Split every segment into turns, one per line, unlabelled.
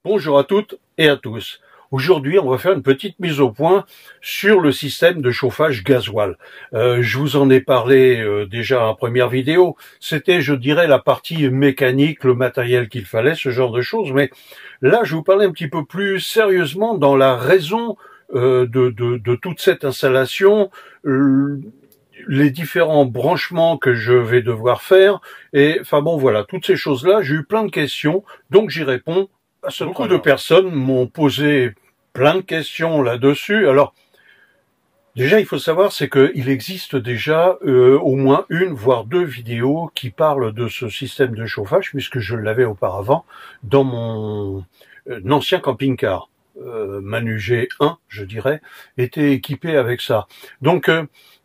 Bonjour à toutes et à tous. Aujourd'hui, on va faire une petite mise au point sur le système de chauffage gasoil. Je vous en ai parlé déjà en première vidéo. C'était, je dirais, la partie mécanique, le matériel qu'il fallait, ce genre de choses. Mais là, je vais vous parler un petit peu plus sérieusement dans la raison de toute cette installation, les différents branchements que je vais devoir faire. Et enfin bon, voilà, toutes ces choses-là, j'ai eu plein de questions, donc j'y réponds. Beaucoup de personnes m'ont posé plein de questions là-dessus. Alors, déjà, il faut savoir, c'est qu'il existe déjà au moins une, voire deux vidéos qui parlent de ce système de chauffage, puisque je l'avais auparavant dans mon ancien camping-car. Manu G1, je dirais, était équipé avec ça. Donc,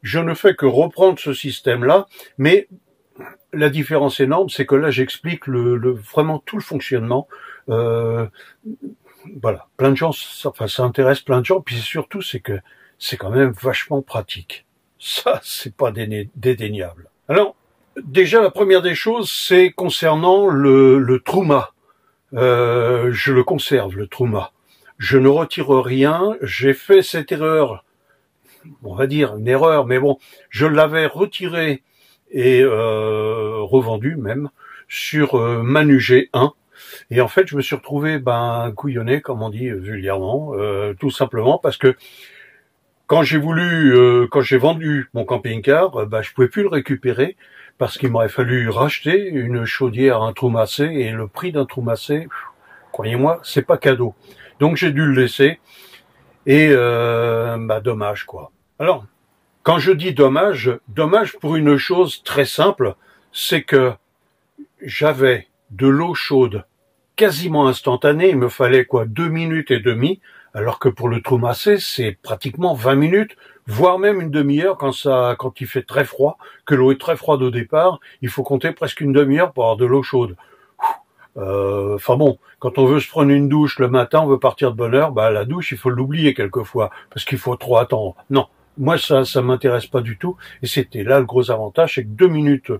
je ne fais que reprendre ce système-là, mais la différence énorme, c'est que là, j'explique vraiment tout le fonctionnement. Voilà, plein de gens, ça intéresse plein de gens, puis surtout, c'est que c'est quand même vachement pratique. Ça, c'est pas dédaignable. Alors, déjà, la première des choses, c'est concernant le Truma. Je le conserve, le Truma. Je ne retire rien. J'ai fait cette erreur, on va dire une erreur, mais bon, je l'avais retiré et revendu même sur Manu G1. Et en fait, je me suis retrouvé couillonné, comme on dit vulgairement, tout simplement parce que quand j'ai vendu mon camping-car, je pouvais plus le récupérer parce qu'il m'aurait fallu racheter une chaudière, un trou massé, et le prix d'un trou massé, croyez-moi, c'est pas cadeau. Donc j'ai dû le laisser et dommage quoi. Alors, quand je dis dommage pour une chose très simple, c'est que j'avais de l'eau chaude quasiment instantanée, il me fallait 2 minutes et demie, alors que pour le trou massé, c'est pratiquement 20 minutes, voire même une demi-heure quand il fait très froid, que l'eau est très froide au départ, il faut compter presque une demi-heure pour avoir de l'eau chaude. Enfin bon, quand on veut se prendre une douche le matin, on veut partir de bonne heure, la douche, il faut l'oublier quelquefois, parce qu'il faut trop attendre. Non, moi ça m'intéresse pas du tout, et c'était là le gros avantage, c'est que 2 minutes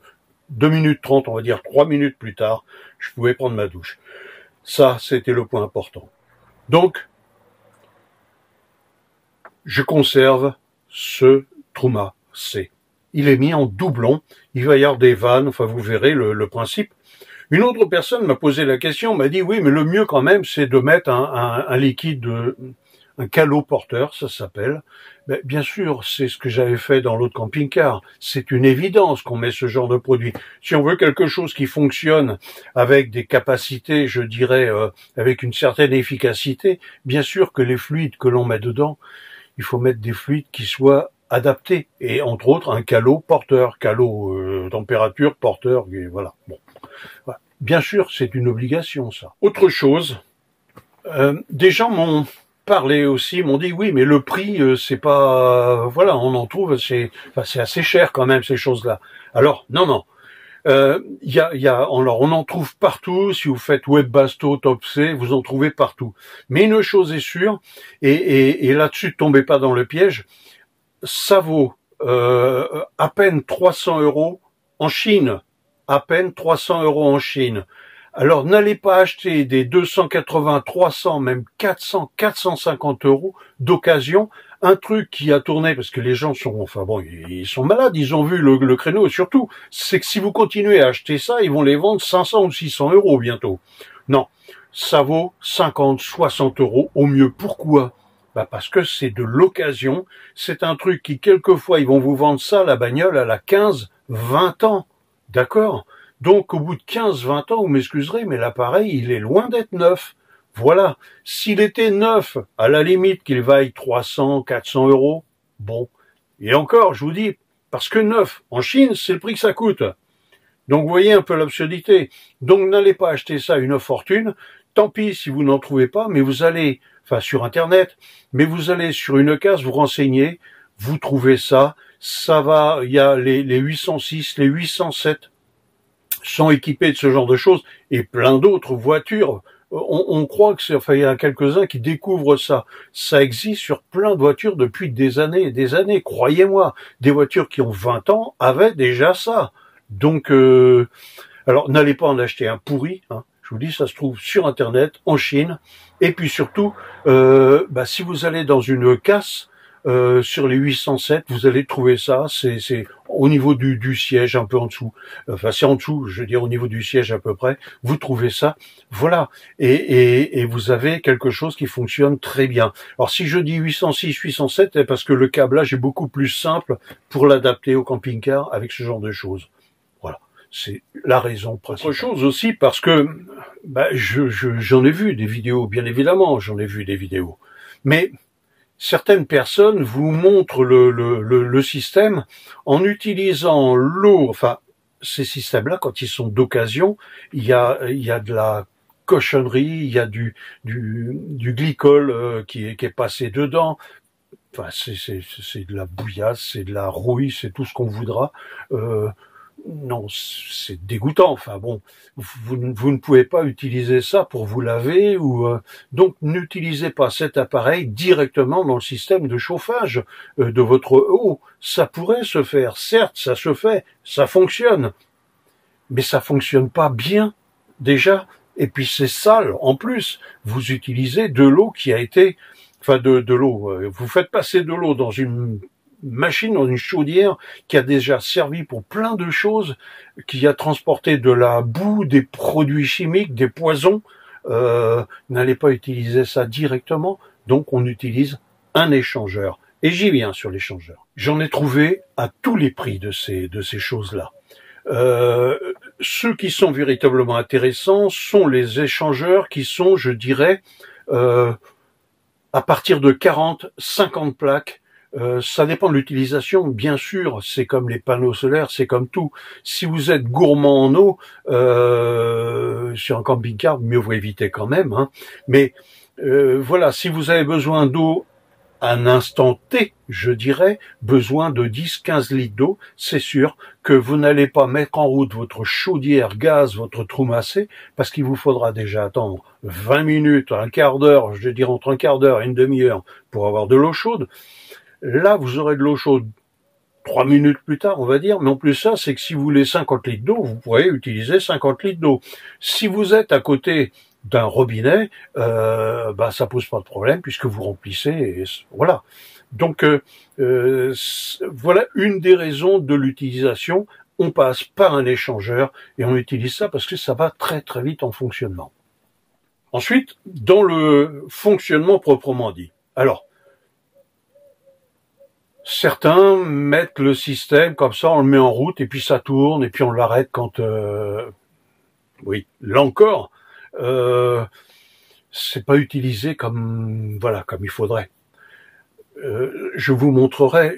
30, on va dire 3 minutes plus tard, je pouvais prendre ma douche. Ça, c'était le point important. Donc, je conserve ce Truma C. Il est mis en doublon, il va y avoir des vannes, enfin vous verrez le principe. Une autre personne m'a posé la question, m'a dit oui, mais le mieux quand même, c'est de mettre un liquide, un calot porteur, ça s'appelle. Bien sûr, c'est ce que j'avais fait dans l'autre camping-car. C'est une évidence qu'on met ce genre de produit. Si on veut quelque chose qui fonctionne avec des capacités, je dirais, avec une certaine efficacité, bien sûr que les fluides que l'on met dedans, il faut mettre des fluides qui soient adaptés. Et entre autres, un calot porteur, calot température porteur, et voilà. Bon. Voilà. Bien sûr, c'est une obligation, ça. Autre chose, des gens m'ont parlé aussi, m'ont dit oui, mais le prix, c'est pas, voilà, on en trouve, c'est assez cher quand même ces choses-là. Alors non, on en trouve partout. Si vous faites Webbasto, Topsé, vous en trouvez partout. Mais une chose est sûre, et là-dessus, tombez pas dans le piège, ça vaut à peine 300 € en Chine, à peine 300 € en Chine. Alors, n'allez pas acheter des 280, 300, même 400, 450 € d'occasion, un truc qui a tourné, parce que les gens sont, ils sont malades, ils ont vu le créneau, et surtout, c'est que si vous continuez à acheter ça, ils vont les vendre 500 ou 600 € bientôt. Non, ça vaut 50, 60 € au mieux. Pourquoi? Parce que c'est de l'occasion, c'est un truc qui, quelquefois, ils vont vous vendre ça, la bagnole, à la 15, 20 ans. D'accord? Donc, au bout de 15, 20 ans, vous m'excuserez, mais l'appareil, il est loin d'être neuf. Voilà. S'il était neuf, à la limite qu'il vaille 300, 400 €, bon. Et encore, je vous dis, parce que neuf, en Chine, c'est le prix que ça coûte. Donc, vous voyez un peu l'absurdité. Donc, n'allez pas acheter ça une fortune. Tant pis si vous n'en trouvez pas, mais vous allez, sur Internet, mais vous allez sur une case, vous renseignez, vous trouvez ça. Ça va, il y a les 806, les 807 sont équipés de ce genre de choses, et plein d'autres voitures. On croit que il y a quelques-uns qui découvrent ça. Ça existe sur plein de voitures depuis des années et des années. Croyez-moi, des voitures qui ont 20 ans avaient déjà ça. Donc, alors n'allez pas en acheter un pourri, hein. Je vous dis, ça se trouve sur Internet, en Chine. Et puis surtout, si vous allez dans une casse, sur les 807, vous allez trouver ça. C'est au niveau du siège, un peu en dessous. Enfin, c'est en dessous, je veux dire au niveau du siège à peu près. Vous trouvez ça, voilà. Et vous avez quelque chose qui fonctionne très bien. Alors, si je dis 806, 807, c'est parce que le câblage est beaucoup plus simple pour l'adapter au camping-car avec ce genre de choses. Voilà, c'est la raison principale. Autre chose aussi, parce que j'en ai vu des vidéos, bien évidemment, j'en ai vu des vidéos, mais certaines personnes vous montrent le système en utilisant l'eau. Enfin, ces systèmes-là, quand ils sont d'occasion, il y a de la cochonnerie, il y a du glycol qui est passé dedans. Enfin, c'est de la bouillasse, c'est de la rouille, c'est tout ce qu'on voudra. Non, c'est dégoûtant. Enfin bon, vous ne pouvez pas utiliser ça pour vous laver ou donc n'utilisez pas cet appareil directement dans le système de chauffage de votre eau. Ça pourrait se faire, certes, ça se fait, ça fonctionne, mais ça fonctionne pas bien déjà. Et puis c'est sale en plus. Vous utilisez de l'eau qui a été, enfin de l'eau. Vous faites passer de l'eau dans une machine, dans une chaudière qui a déjà servi pour plein de choses, qui a transporté de la boue, des produits chimiques, des poisons. N'allez pas utiliser ça directement, donc on utilise un échangeur. Et j'y viens sur l'échangeur. J'en ai trouvé à tous les prix de ces choses-là. Ceux qui sont véritablement intéressants sont les échangeurs qui sont, je dirais, à partir de 40, 50 plaques. Ça dépend de l'utilisation, bien sûr, c'est comme les panneaux solaires, c'est comme tout. Si vous êtes gourmand en eau, sur un camping-car, mieux vaut éviter quand même. Hein. Mais voilà, si vous avez besoin d'eau à un instant T, je dirais, besoin de 10-15 litres d'eau, c'est sûr que vous n'allez pas mettre en route votre chaudière gaz, votre trou massé, parce qu'il vous faudra déjà attendre 20 minutes, un quart d'heure, je dirais entre un quart d'heure et une demi-heure pour avoir de l'eau chaude. Là, vous aurez de l'eau chaude 3 minutes plus tard, on va dire. Mais en plus, ça, c'est que si vous voulez 50 litres d'eau, vous pourrez utiliser 50 litres d'eau. Si vous êtes à côté d'un robinet, ça pose pas de problème puisque vous remplissez. Et voilà. Donc, voilà une des raisons de l'utilisation. On passe par un échangeur et on utilise ça parce que ça va très très vite en fonctionnement. Ensuite, dans le fonctionnement proprement dit. Alors, certains mettent le système comme ça, on le met en route et puis ça tourne et puis on l'arrête quand... oui, là encore, c'est pas utilisé comme il faudrait. Je vous montrerai,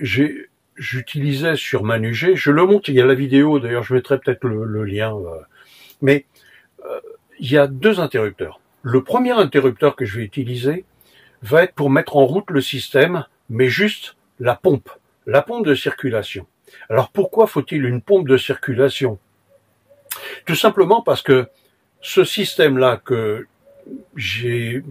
j'utilisais sur Manugé, je le montre, il y a la vidéo, d'ailleurs je mettrai peut-être le lien, mais il y a deux interrupteurs. Le premier interrupteur que je vais utiliser va être pour mettre en route le système, mais juste la pompe de circulation. Alors pourquoi faut-il une pompe de circulation? Tout simplement parce que ce système-là que j'ai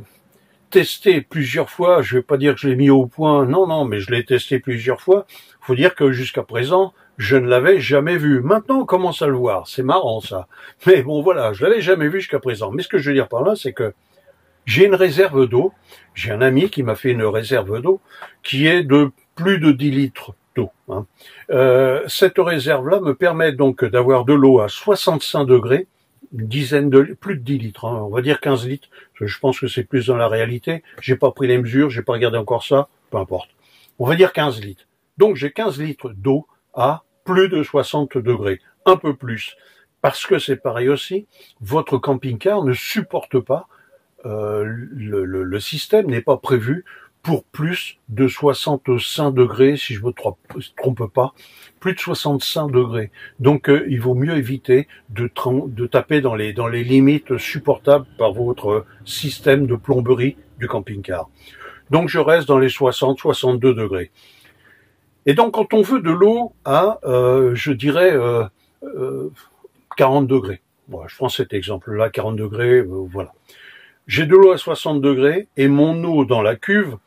testé plusieurs fois, je vais pas dire que je l'ai mis au point, non, mais je l'ai testé plusieurs fois, faut dire que jusqu'à présent, je ne l'avais jamais vu. Maintenant, on commence à le voir, c'est marrant ça. Mais bon voilà, je l'avais jamais vu jusqu'à présent. Mais ce que je veux dire par là, c'est que j'ai une réserve d'eau, j'ai un ami qui m'a fait une réserve d'eau qui est de plus de 10 litres d'eau. Hein. Cette réserve-là me permet donc d'avoir de l'eau à 65 degrés, plus de 10 litres, hein, on va dire 15 litres, je pense que c'est plus dans la réalité, j'ai pas pris les mesures, j'ai pas regardé encore ça, peu importe. On va dire 15 litres. Donc j'ai 15 litres d'eau à plus de 60 degrés, un peu plus. Parce que c'est pareil aussi, votre camping-car ne supporte pas, le système n'est pas prévu pour plus de 65 degrés, si je me trompe pas, plus de 65 degrés. Donc il vaut mieux éviter de taper dans les limites supportables par votre système de plomberie du camping-car. Donc je reste dans les 60-62 degrés. Et donc quand on veut de l'eau à, je dirais, 40 degrés. Bon, je prends cet exemple-là, 40 degrés, voilà. J'ai de l'eau à 60 degrés et mon eau dans la cuve,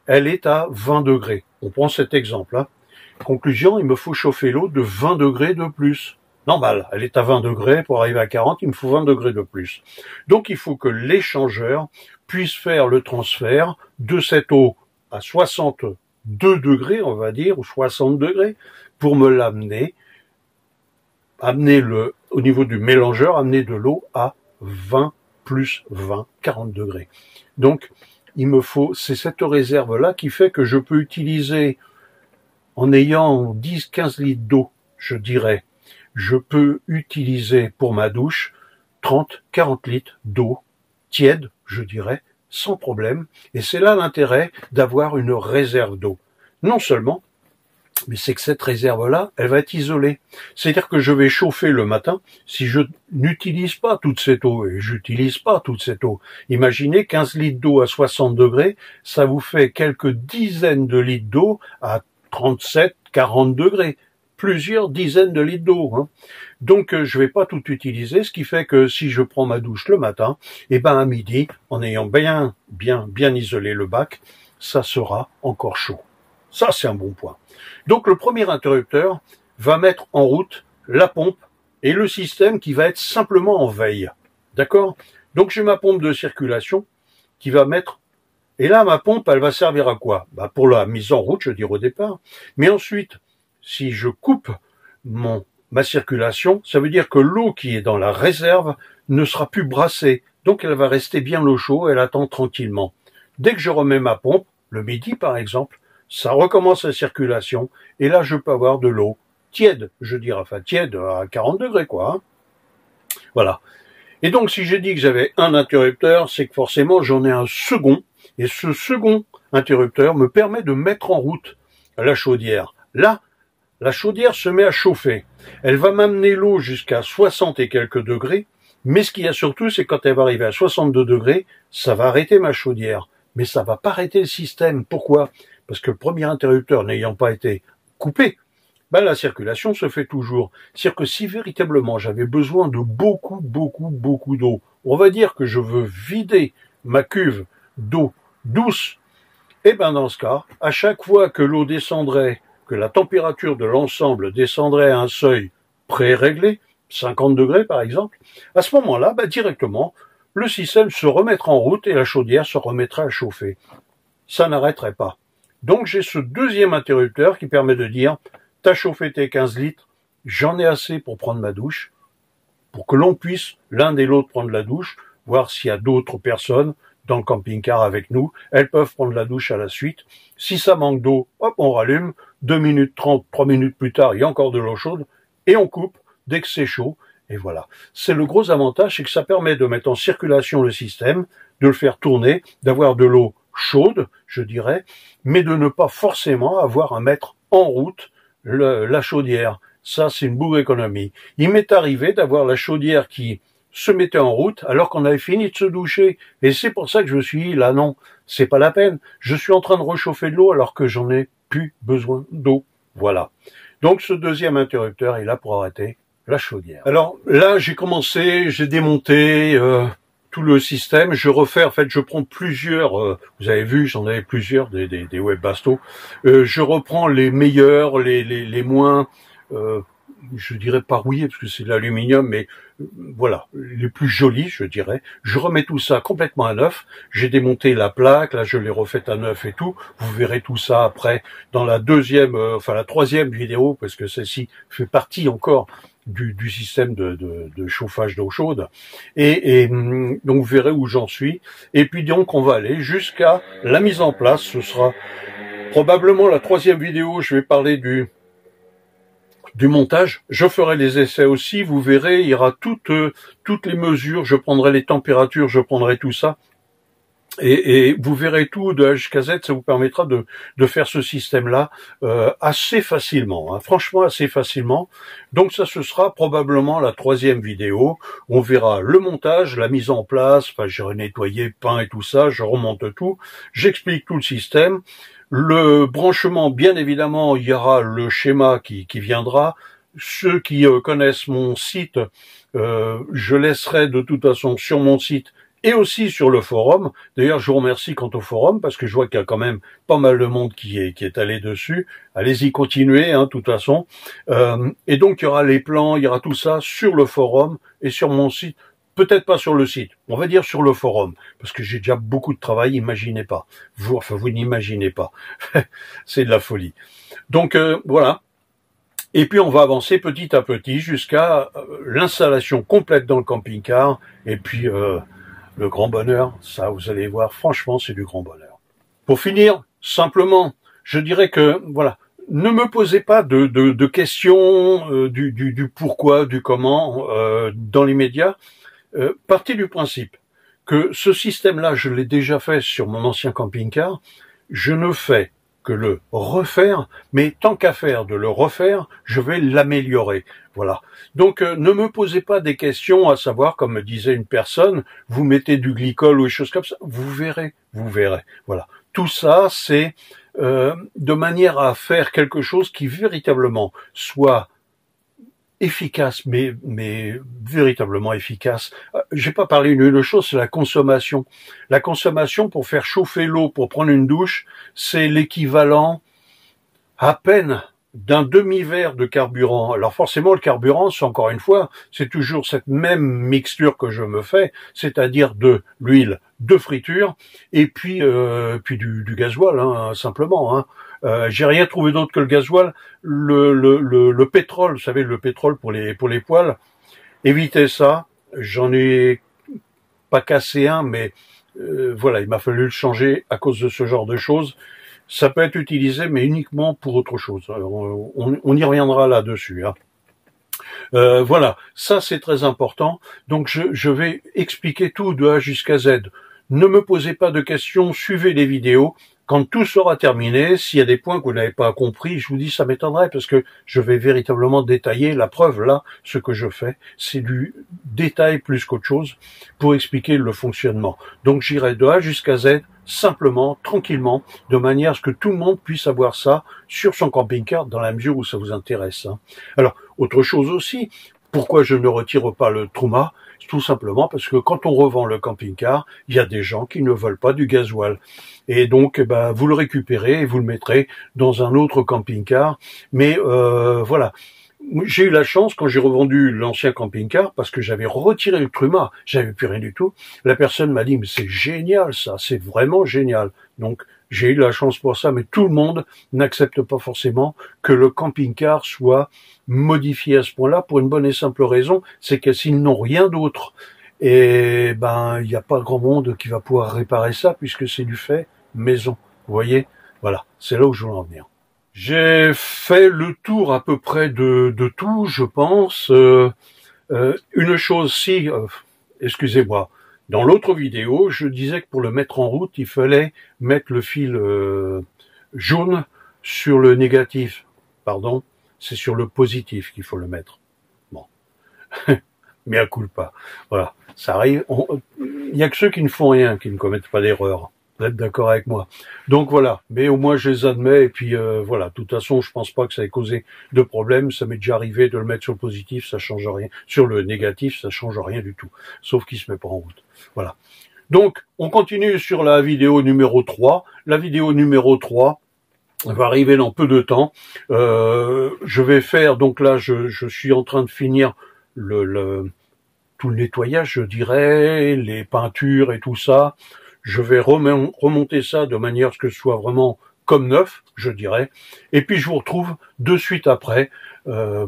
elle est à 20 degrés. On prend cet exemple-là. Conclusion, il me faut chauffer l'eau de 20 degrés de plus. normal. Elle est à 20 degrés. Pour arriver à 40, il me faut 20 degrés de plus. Donc, il faut que l'échangeur puisse faire le transfert de cette eau à 62 degrés, on va dire, ou 60 degrés, pour me l'amener, au niveau du mélangeur, amener de l'eau à 20 plus 20, 40 degrés. Donc, il me faut, c'est cette réserve-là qui fait que je peux utiliser, en ayant 10, 15 litres d'eau, je dirais, je peux utiliser pour ma douche 30, 40 litres d'eau tiède, je dirais, sans problème. Et c'est là l'intérêt d'avoir une réserve d'eau. Non seulement, mais c'est que cette réserve-là, elle va être isolée. C'est-à-dire que je vais chauffer le matin, si je n'utilise pas toute cette eau, et j'utilise pas toute cette eau. Imaginez 15 litres d'eau à 60 degrés, ça vous fait quelques dizaines de litres d'eau à 37, 40 degrés. Plusieurs dizaines de litres d'eau. Hein. Donc je vais pas tout utiliser, ce qui fait que si je prends ma douche le matin, et ben à midi, en ayant bien isolé le bac, ça sera encore chaud. Ça, c'est un bon point. Donc le premier interrupteur va mettre en route la pompe et le système qui va être simplement en veille. D'accord? Donc j'ai ma pompe de circulation qui va mettre... Et là, ma pompe, elle va servir à quoi? Bah, pour la mise en route, je veux dire au départ. Mais ensuite, si je coupe ma circulation, ça veut dire que l'eau qui est dans la réserve ne sera plus brassée. Donc elle va rester bien au chaud, elle attend tranquillement. Dès que je remets ma pompe, le midi par exemple, ça recommence la circulation, et là je peux avoir de l'eau tiède, je dirais, enfin tiède à 40 degrés quoi. Hein. Voilà. Et donc si j'ai dit que j'avais un interrupteur, c'est que forcément j'en ai un second, et ce second interrupteur me permet de mettre en route la chaudière. Là, la chaudière se met à chauffer. Elle va m'amener l'eau jusqu'à 60 et quelques degrés, mais ce qu'il y a surtout, c'est quand elle va arriver à 62 degrés, ça va arrêter ma chaudière. Mais ça va pas arrêter le système. Pourquoi? Parce que le premier interrupteur n'ayant pas été coupé, ben la circulation se fait toujours. C'est-à-dire que si véritablement j'avais besoin de beaucoup d'eau, on va dire que je veux vider ma cuve d'eau douce, et ben dans ce cas, à chaque fois que l'eau descendrait, que la température de l'ensemble descendrait à un seuil pré-réglé, 50 degrés par exemple, à ce moment-là, ben directement, le système se remettra en route et la chaudière se remettra à chauffer. Ça n'arrêterait pas. Donc j'ai ce deuxième interrupteur qui permet de dire, t'as chauffé tes 15 litres, j'en ai assez pour prendre ma douche, pour que l'on puisse l'un et l'autre prendre la douche, voir s'il y a d'autres personnes dans le camping-car avec nous, elles peuvent prendre la douche à la suite. Si ça manque d'eau, hop, on rallume, 2 minutes 30, 3 minutes plus tard, il y a encore de l'eau chaude, et on coupe dès que c'est chaud, et voilà. C'est le gros avantage, c'est que ça permet de mettre en circulation le système, de le faire tourner, d'avoir de l'eau chaude, je dirais, mais de ne pas forcément avoir à mettre en route la chaudière. Ça, c'est une bourre économie. Il m'est arrivé d'avoir la chaudière qui se mettait en route alors qu'on avait fini de se doucher. Et c'est pour ça que je me suis dit, là non, c'est pas la peine. Je suis en train de réchauffer de l'eau alors que j'en ai plus besoin d'eau. Voilà. Donc ce deuxième interrupteur est là pour arrêter la chaudière. Alors là, j'ai démonté tout le système. Je refais, en fait, je prends plusieurs, vous avez vu, j'en avais plusieurs, des Webasto. Je reprends les meilleurs, les moins... je dirais pas rouillés parce que c'est de l'aluminium, mais voilà, les plus jolis, je dirais. Je remets tout ça complètement à neuf. J'ai démonté la plaque, là je l'ai refaite à neuf et tout. Vous verrez tout ça après dans la deuxième, la troisième vidéo, parce que celle-ci fait partie encore du système de chauffage d'eau chaude. Et donc vous verrez où j'en suis. Et puis donc on va aller jusqu'à la mise en place. Ce sera probablement la troisième vidéo. Je vais parler du montage. Je ferai les essais aussi, vous verrez, il y aura toutes les mesures, je prendrai les températures, je prendrai tout ça. Et vous verrez tout de A jusqu'à Z, ça vous permettra de faire ce système-là assez facilement, hein, franchement assez facilement. Donc ça, ce sera probablement la troisième vidéo. On verra le montage, la mise en place, enfin j'ai nettoyé, peint et tout ça, je remonte tout, j'explique tout le système. Le branchement, bien évidemment, il y aura le schéma qui viendra. Ceux qui connaissent mon site, je laisserai de toute façon sur mon site et aussi sur le forum. D'ailleurs, je vous remercie quant au forum, parce que je vois qu'il y a quand même pas mal de monde qui est allé dessus. Allez-y, continuez, de toute façon. Et donc, il y aura les plans, il y aura tout ça sur le forum et sur mon site. Peut-être pas sur le site, on va dire sur le forum, parce que j'ai déjà beaucoup de travail, imaginez pas. Vous n'imaginez pas. C'est de la folie. Donc, voilà. Et puis on va avancer petit à petit jusqu'à l'installation complète dans le camping-car. Et puis le grand bonheur, ça vous allez voir, franchement c'est du grand bonheur. Pour finir, simplement, je dirais que voilà, ne me posez pas de questions du pourquoi, du comment dans les médias. Partez du principe que ce système-là, je l'ai déjà fait sur mon ancien camping-car. Je ne fais que le refaire, mais tant qu'à faire de le refaire, je vais l'améliorer. Voilà. Donc, ne me posez pas des questions à savoir, comme me disait une personne, vous mettez du glycol ou des choses comme ça. Vous verrez. Voilà. Tout ça, c'est de manière à faire quelque chose qui véritablement soit efficace, mais véritablement efficace. J'ai pas parlé d'une chose, c'est la consommation. La consommation pour faire chauffer l'eau, pour prendre une douche, c'est l'équivalent à peine d'un demi-verre de carburant. Alors forcément, le carburant, c'est encore une fois, c'est toujours cette même mixture que je me fais, c'est-à-dire de l'huile de friture et puis du gasoil, simplement. J'ai rien trouvé d'autre que le gasoil, le pétrole, vous savez, le pétrole pour les poêles. Évitez ça. J'en ai pas cassé un, mais voilà, il m'a fallu le changer à cause de ce genre de choses. Ça peut être utilisé, mais uniquement pour autre chose. On y reviendra là-dessus. Voilà, ça c'est très important. Donc je vais expliquer tout de A jusqu'à Z. Ne me posez pas de questions, suivez les vidéos. Quand tout sera terminé, s'il y a des points que vous n'avez pas compris, je vous dis ça m'étonnerait parce que je vais véritablement détailler. La preuve là, ce que je fais, c'est du détail plus qu'autre chose pour expliquer le fonctionnement. Donc j'irai de A jusqu'à Z, simplement, tranquillement, de manière à ce que tout le monde puisse avoir ça sur son camping-car dans la mesure où ça vous intéresse. Alors, autre chose aussi, pourquoi je ne retire pas le Truma? Tout simplement parce que quand on revend le camping-car, il y a des gens qui ne veulent pas du gasoil. Et donc, vous le récupérez et vous le mettrez dans un autre camping-car. Mais voilà, j'ai eu la chance quand j'ai revendu l'ancien camping-car parce que j'avais retiré le Truma, j'avais plus rien du tout. La personne m'a dit mais c'est génial ça, c'est vraiment génial. Donc j'ai eu la chance pour ça, mais tout le monde n'accepte pas forcément que le camping-car soit modifié à ce point-là pour une bonne et simple raison, c'est que s'ils n'ont rien d'autre, et il n'y a pas grand monde qui va pouvoir réparer ça puisque c'est du fait maison. Vous voyez, voilà, c'est là où je veux en venir. J'ai fait le tour à peu près de tout, je pense. Une chose, excusez-moi, dans l'autre vidéo, je disais que pour le mettre en route, il fallait mettre le fil jaune sur le négatif. Pardon, c'est sur le positif qu'il faut le mettre. Bon, mais à culpa. Voilà, ça arrive. Il y a que ceux qui ne font rien, qui ne commettent pas d'erreur. Vous êtes d'accord avec moi? Donc voilà, mais au moins je les admets et puis voilà. De toute façon, je pense pas que ça ait causé de problème. Ça m'est déjà arrivé de le mettre sur le positif, ça change rien. Sur le négatif, ça change rien du tout, sauf qu'il se met pas en route. Voilà. Donc on continue sur la vidéo numéro 3. La vidéo numéro 3 va arriver dans peu de temps. Je vais faire donc là, je suis en train de finir tout le nettoyage, je dirais, les peintures et tout ça. Je vais remonter ça de manière à ce que ce soit vraiment comme neuf, je dirais. Et puis je vous retrouve de suite après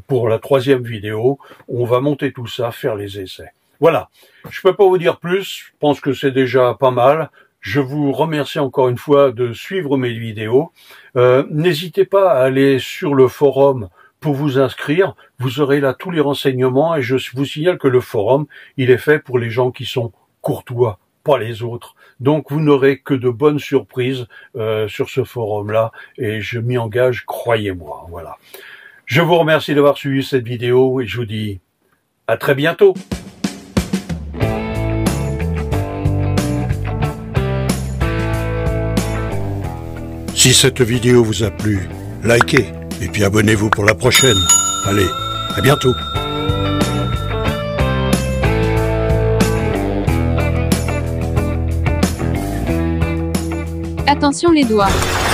pour la 3e vidéo. On va monter tout ça, faire les essais. Voilà. Je peux pas vous dire plus. Je pense que c'est déjà pas mal. Je vous remercie encore une fois de suivre mes vidéos. N'hésitez pas à aller sur le forum pour vous inscrire. Vous aurez là tous les renseignements et je vous signale que le forum, il est fait pour les gens qui sont courtois, pas les autres. Donc vous n'aurez que de bonnes surprises sur ce forum-là et je m'y engage, croyez-moi. Voilà. Je vous remercie d'avoir suivi cette vidéo et je vous dis à très bientôt. Si cette vidéo vous a plu, likez et puis abonnez-vous pour la prochaine. Allez, à bientôt.
Attention les doigts.